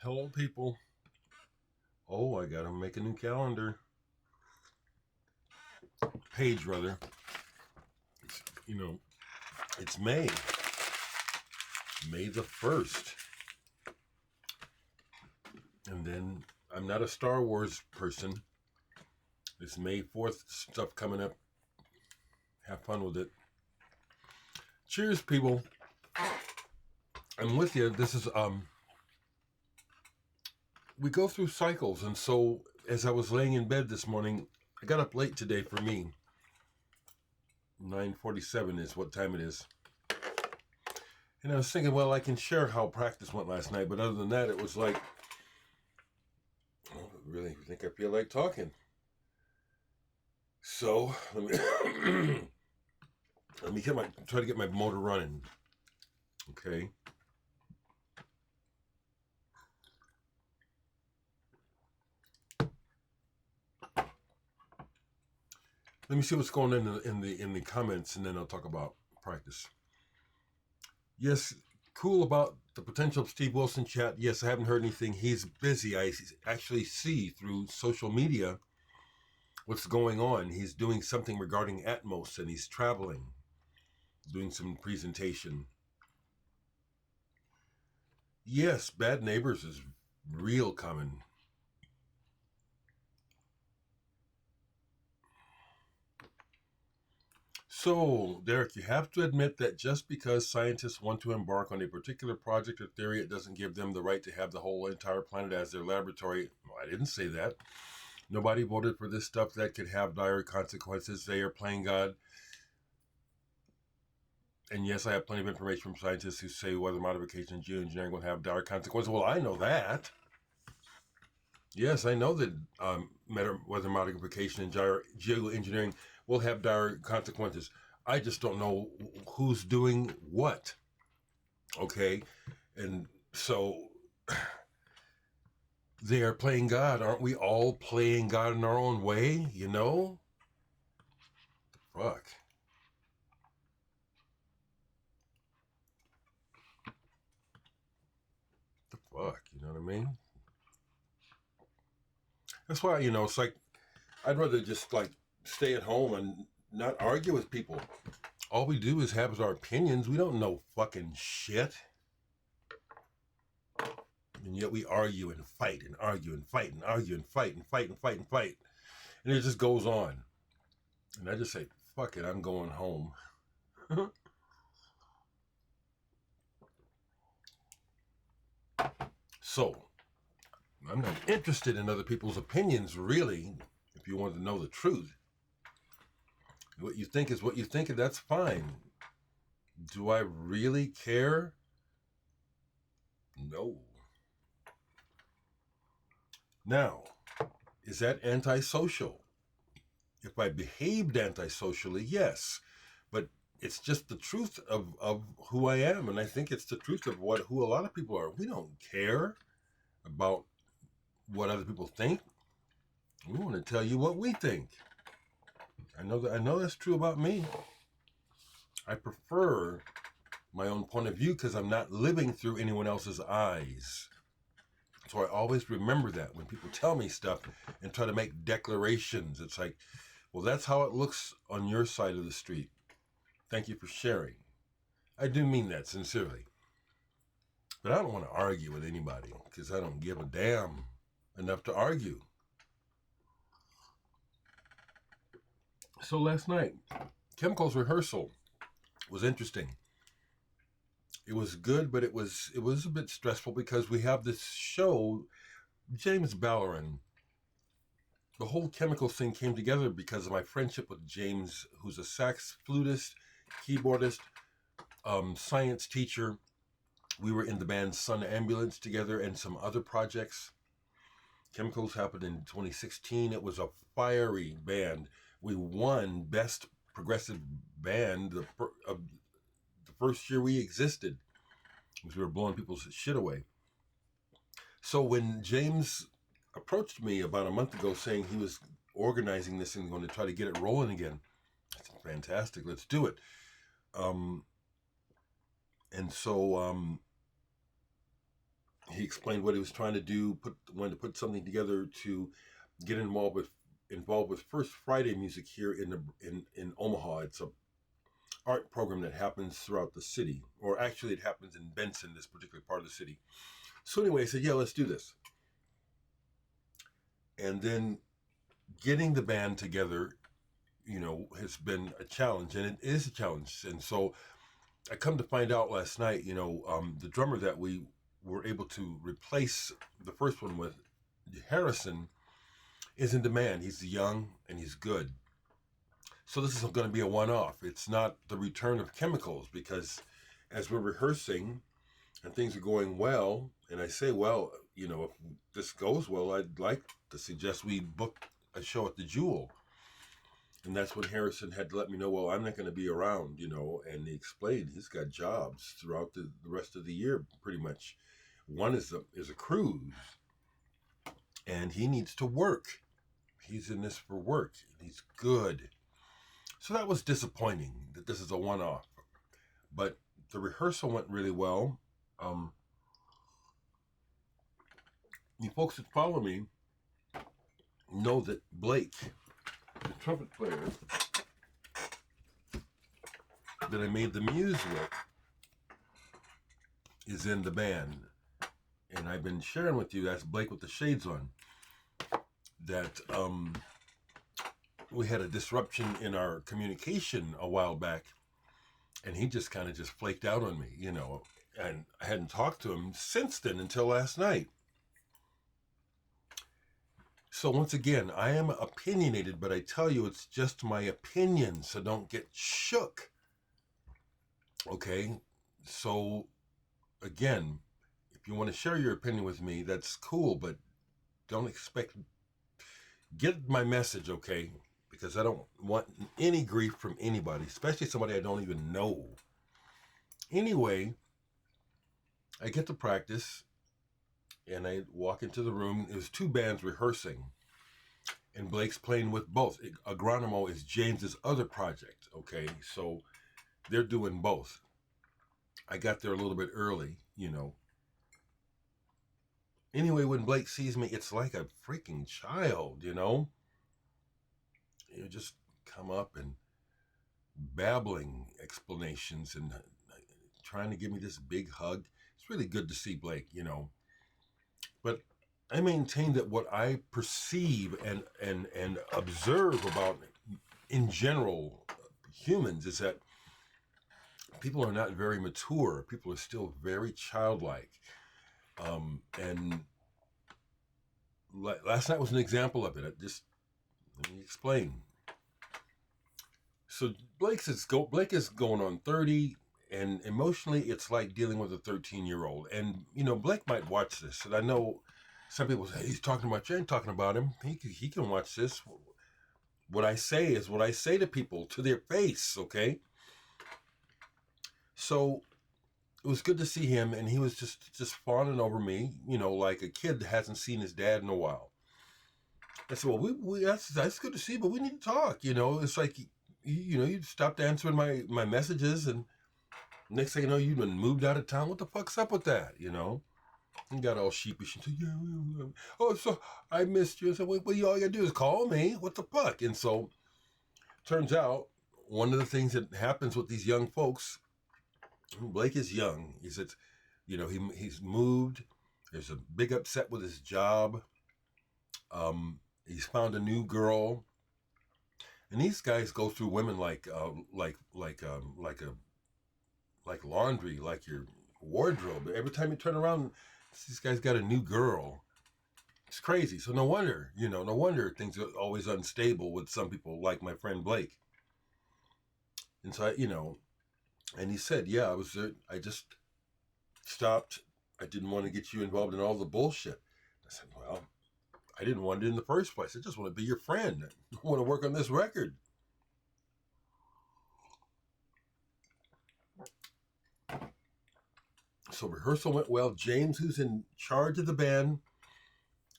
Hello, people. Oh, I gotta make a new calendar page, rather. You know, it's May the 1st. And then I'm not a Star Wars person. It's May 4th stuff coming up. Have fun with it. Cheers, people. I'm with you. This is, we go through cycles. And so as I was laying in bed this morning, I got up late today for me. 9:47 is what time it is. And I was thinking, well, I can share how practice went last night. But other than that, it was like, I don't really think I feel like talking. So let me try to get my motor running. Okay. Let me see what's going on in the comments, and then I'll talk about practice. Yes, cool about the potential of Steve Wilson chat. Yes, I haven't heard anything. He's busy. I actually see through social media what's going on. He's doing something regarding Atmos, and he's traveling, doing some presentation. Yes, Bad Neighbors is real common. So, Dereck, you have to admit that just because scientists want to embark on a particular project or theory, it doesn't give them the right to have the whole entire planet as their laboratory. Well, I didn't say that. Nobody voted for this stuff that could have dire consequences. They are playing God. And yes, I have plenty of information from scientists who say weather modification and geoengineering will have dire consequences. Well, I know that. Yes, I know that weather modification and geoengineering will have dire consequences. I just don't know who's doing what. Okay? And so they are playing God. Aren't we all playing God in our own way? You know? Fuck. The fuck? You know what I mean? That's why, it's like, I'd rather just like stay at home and not argue with people. All we do is have our opinions. We don't know fucking shit. And yet we argue and fight and argue and fight and argue and fight and fight and fight and fight. And it just goes on. And I just say, fuck it, I'm going home. So, I'm not interested in other people's opinions, really, if you want to know the truth. What you think is what you think, and that's fine. Do I really care? No. Now, is that antisocial? If I behaved antisocially, yes. But it's just the truth of who I am. And I think it's the truth of who a lot of people are. We don't care about what other people think. We want to tell you what we think. I know that's true about me. I prefer my own point of view because I'm not living through anyone else's eyes. So I always remember that when people tell me stuff and try to make declarations. It's like, well, that's how it looks on your side of the street. Thank you for sharing. I do mean that sincerely. But I don't want to argue with anybody because I don't give a damn enough to argue. So last night, chemicals rehearsal was interesting. It was good, but it was a bit stressful because we have this show, James Ballerin. The whole chemicals thing came together because of my friendship with James, who's a sax flutist, keyboardist, science teacher. We were in the band Sun Ambulance together and some other projects. Chemicals happened in 2016. It was a fiery band. We won Best Progressive Band of the first year we existed because we were blowing people's shit away. So when James approached me about a month ago saying he was organizing this and going to try to get it rolling again, I said, fantastic, let's do it. And so he explained what he was trying to do, wanted to put something together to get involved with First Friday music here in Omaha. It's a art program that happens throughout the city, or actually it happens in Benson, this particular part of the city. So anyway, I said, yeah, let's do this. And then getting the band together, has been a challenge, and it is a challenge. And so I come to find out last night, the drummer that we were able to replace the first one with, Harrison, is in demand. He's young and he's good. So this is going to be a one-off. It's not the return of Chemicals, because as we're rehearsing and things are going well, and I say, well, if this goes well, I'd like to suggest we book a show at the Jewel. And that's when Harrison had to let me know, well, I'm not going to be around, and he explained he's got jobs throughout the rest of the year, pretty much. One is a cruise, and he needs to work. He's in this for work, and he's good. So that was disappointing that this is a one-off. But the rehearsal went really well. You folks that follow me know that Blake, the trumpet player that I made the muse with, is in the band. And I've been sharing with you, that's Blake with the shades on, that we had a disruption in our communication a while back, and he just kind of just flaked out on me, and I hadn't talked to him since then until last night. So once again, I am opinionated, but I tell you, it's just my opinion, so don't get shook. Okay? So, again, if you want to share your opinion with me, that's cool, but don't get my message, okay? Because I don't want any grief from anybody, especially somebody I don't even know. Anyway, I get to practice, and I walk into the room. There's two bands rehearsing, and Blake's playing with both. Agronomo is James's other project, okay? So they're doing both. I got there a little bit early, Anyway, when Blake sees me, it's like a freaking child, You just come up and babbling explanations and trying to give me this big hug. It's really good to see Blake, But I maintain that what I perceive and observe about, in general, humans is that people are not very mature. People are still very childlike. And last night was an example of it. Let me explain. So Blake is going on 30, and emotionally it's like dealing with a 13-year-old. And, Blake might watch this, and I know some people say, he's talking about you. I ain't talking about him. He can watch this. What I say is what I say to people, to their face, okay? So it was good to see him, and he was just fawning over me, like a kid that hasn't seen his dad in a while. I said, well, that's good to see, but we need to talk, It's like, you stopped answering my messages, and next thing you know, you've been moved out of town. What the fuck's up with that, And got all sheepish and said, yeah. Oh, so I missed you. I said, well, all you gotta do is call me. What the fuck? And so, turns out, one of the things that happens with these young folks, Blake is young. He said, he's moved. There's a big upset with his job. He's found a new girl. And these guys go through women like laundry, like your wardrobe. Every time you turn around, this guy's got a new girl. It's crazy. So no wonder things are always unstable with some people, like my friend Blake. And so and he said, yeah, I just stopped. I didn't want to get you involved in all the bullshit. I said, well, I didn't want it in the first place. I just want to be your friend. I want to work on this record. So rehearsal went well. James, who's in charge of the band,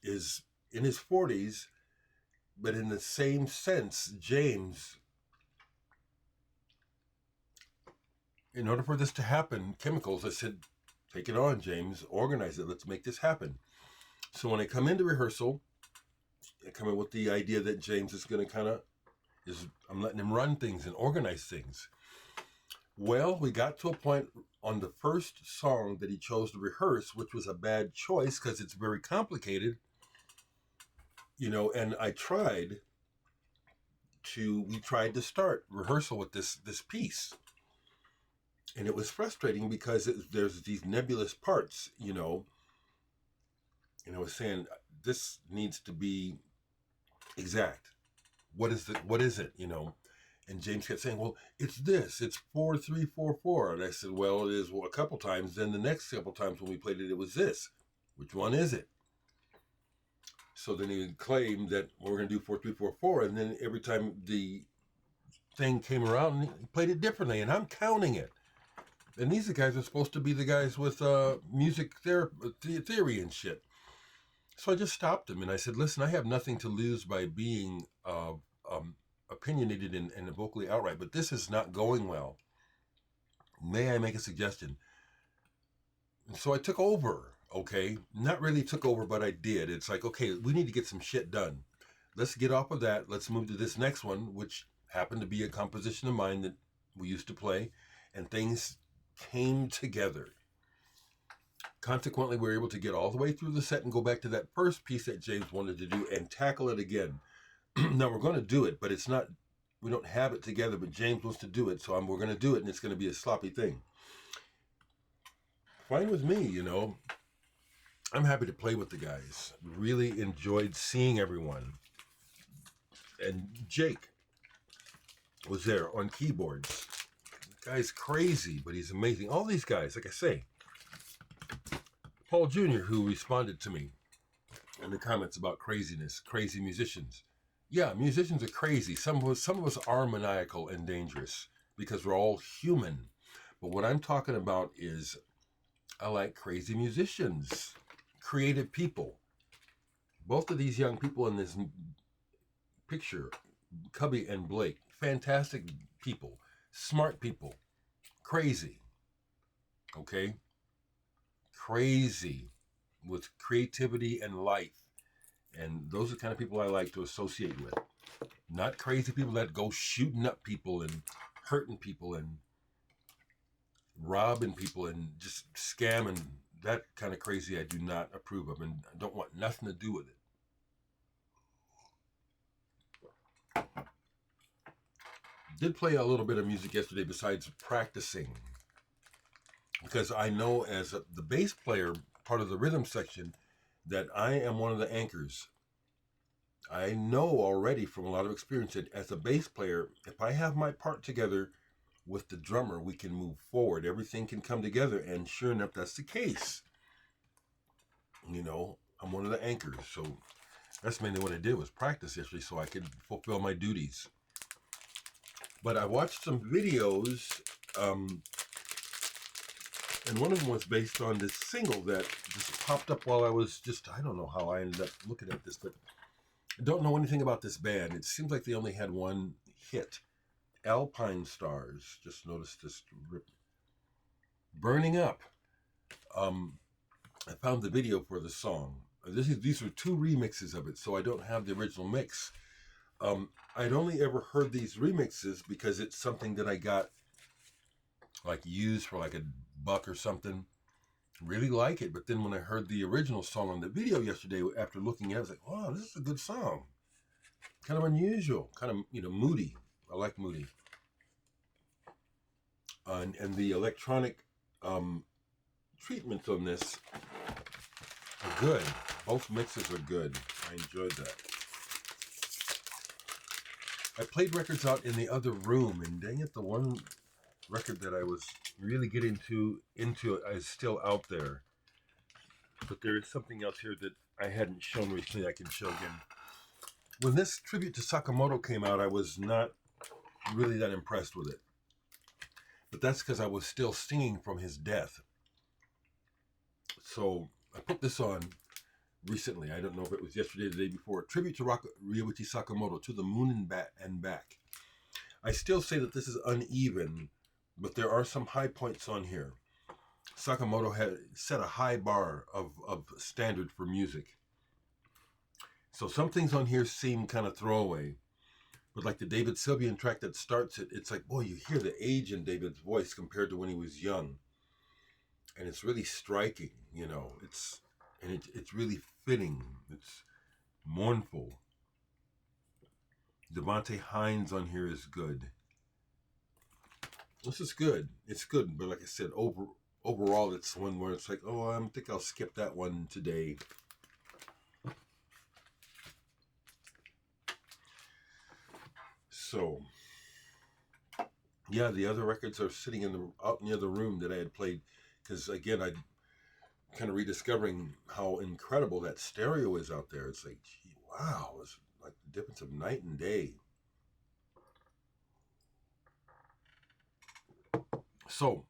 is in his 40s, but in the same sense, James, in order for this to happen, Chemicals, I said, take it on, James. Organize it. Let's make this happen. So when I come into rehearsal, I come in with the idea that James is going to I'm letting him run things and organize things. Well, we got to a point on the first song that he chose to rehearse, which was a bad choice because it's very complicated, and we tried to start rehearsal with this piece. And it was frustrating because there's these nebulous parts, and I was saying, this needs to be exact. What is it, And James kept saying, well, it's 4-3-4-4. And I said, well, it is a couple times. Then the next couple times when we played it, it was this. Which one is it? So then he claimed that we're going to do 4-3-4-4. And then every time the thing came around, he played it differently. And I'm counting it. And these guys are supposed to be the guys with music theory and shit. So I just stopped him and I said, listen, I have nothing to lose by being opinionated and vocally outright, but this is not going well. May I make a suggestion? And so I took over, okay? Not really took over, but I did. It's like, okay, we need to get some shit done. Let's get off of that. Let's move to this next one, which happened to be a composition of mine that we used to play, and things came together. Consequently, we were able to get all the way through the set and go back to that first piece that James wanted to do and tackle it again. Now, we're going to do it, but it's not, we don't have it together, but James wants to do it, so we're going to do it, and it's going to be a sloppy thing. Fine with me, I'm happy to play with the guys. Really enjoyed seeing everyone. And Jake was there on keyboards. The guy's crazy, but he's amazing. All these guys, like I say, Paul Jr., who responded to me in the comments about craziness, crazy musicians. Yeah, musicians are crazy. Some of us are maniacal and dangerous because we're all human. But what I'm talking about is I like crazy musicians, creative people. Both of these young people in this picture, Cubby and Blake, fantastic people, smart people, crazy. Okay? Crazy with creativity and life. And those are the kind of people I like to associate with. Not crazy people that go shooting up people and hurting people and robbing people and just scamming. That kind of crazy I do not approve of and I don't want nothing to do with it. Did play a little bit of music yesterday besides practicing. Because I know as the bass player, part of the rhythm section, that I am one of the anchors. I know already from a lot of experience that as a bass player, if I have my part together with the drummer, we can move forward. Everything can come together, and sure enough, that's the case. I'm one of the anchors. So that's mainly what I did was practice yesterday so I could fulfill my duties. But I watched some videos, and one of them was based on this single that just popped up while I was I don't know how I ended up looking at this, but I don't know anything about this band. It seems like they only had one hit. Alpinestars. Just noticed this rip. Burning Up. I found the video for the song. These are two remixes of it, so I don't have the original mix. I'd only ever heard these remixes because it's something that I got used for like $1 or something. Really like it, but then when I heard the original song on the video yesterday, after looking at it, I was like, wow, this is a good song. Kind of unusual, kind of, moody. I like moody. And the electronic treatments on this are good. Both mixes are good. I enjoyed that. I played records out in the other room, and dang it, the one record that I was really getting into is still out there. But there is something else here that I hadn't shown recently I can show again. When this tribute to Sakamoto came out, I was not really that impressed with it. But that's because I was still stinging from his death. So I put this on recently. I don't know if it was yesterday or the day before. A tribute to Ryuichi Sakamoto, To the Moon and Back. I still say that this is uneven, but there are some high points on here. Sakamoto had set a high bar of standard for music. So some things on here seem kind of throwaway. But like the David Sylvian track that starts it, it's like, boy, you hear the age in David's voice compared to when he was young. And it's really striking, you know. It's really fitting. It's mournful. Devontae Hines on here is good. This is good. It's good, but like I said, overall, it's one where it's like, oh, I think I'll skip that one today. So, yeah, the other records are sitting out in the other room that I had played, because again, I kind of rediscovering how incredible that stereo is out there. It's like, gee, wow, it's like the difference of night and day. So,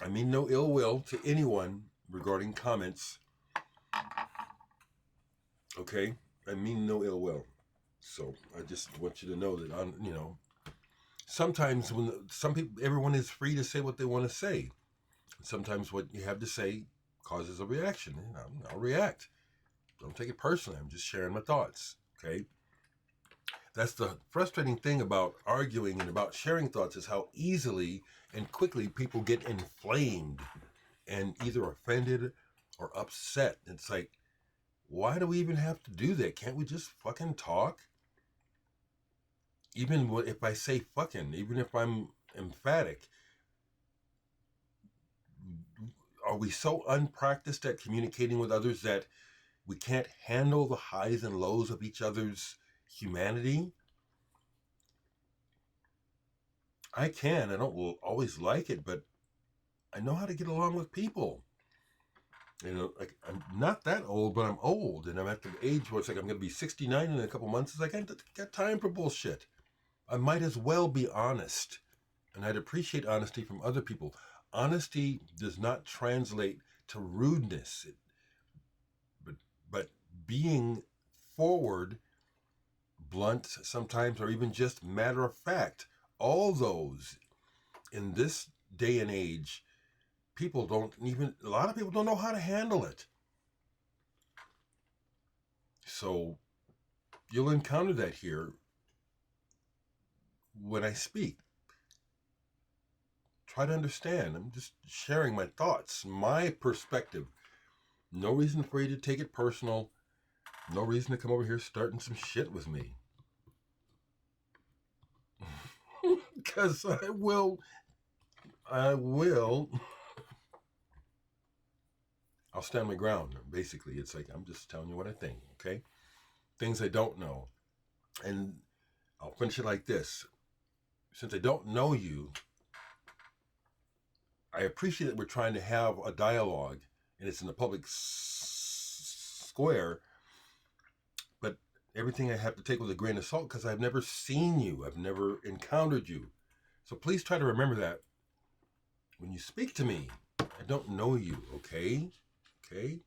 I mean no ill will to anyone regarding comments. Okay, I mean no ill will. So I just want you to know that sometimes when some people, everyone is free to say what they want to say. Sometimes what you have to say causes a reaction. I'll react. Don't take it personally. I'm just sharing my thoughts. Okay. That's the frustrating thing about arguing and about sharing thoughts, is how easily and quickly people get inflamed and either offended or upset. It's like, why do we even have to do that? Can't we just fucking talk? Even if I say fucking, even if I'm emphatic, are we so unpracticed at communicating with others that we can't handle the highs and lows of each other's humanity? I can. I don't always like it, but I know how to get along with people. You know, like, I'm not that old, but I'm old, and I'm at the age where it's like I'm going to be 69 in a couple months. It's like I got time for bullshit. I might as well be honest, and I'd appreciate honesty from other people. Honesty does not translate to rudeness, but being forward, blunt sometimes, or even just matter of fact. All those in this day and age, a lot of people don't know how to handle it. So you'll encounter that here when I speak. Try to understand. I'm just sharing my thoughts, my perspective. No reason for you to take it personal. No reason to come over here starting some shit with me. Because I will. I'll stand my ground, basically. It's like, I'm just telling you what I think, okay? Things I don't know. And I'll finish it like this. Since I don't know you, I appreciate that we're trying to have a dialogue, and it's in the public square, but everything I have to take with a grain of salt, because I've never seen you. I've never encountered you. So please try to remember that when you speak to me. I don't know you, okay? Okay?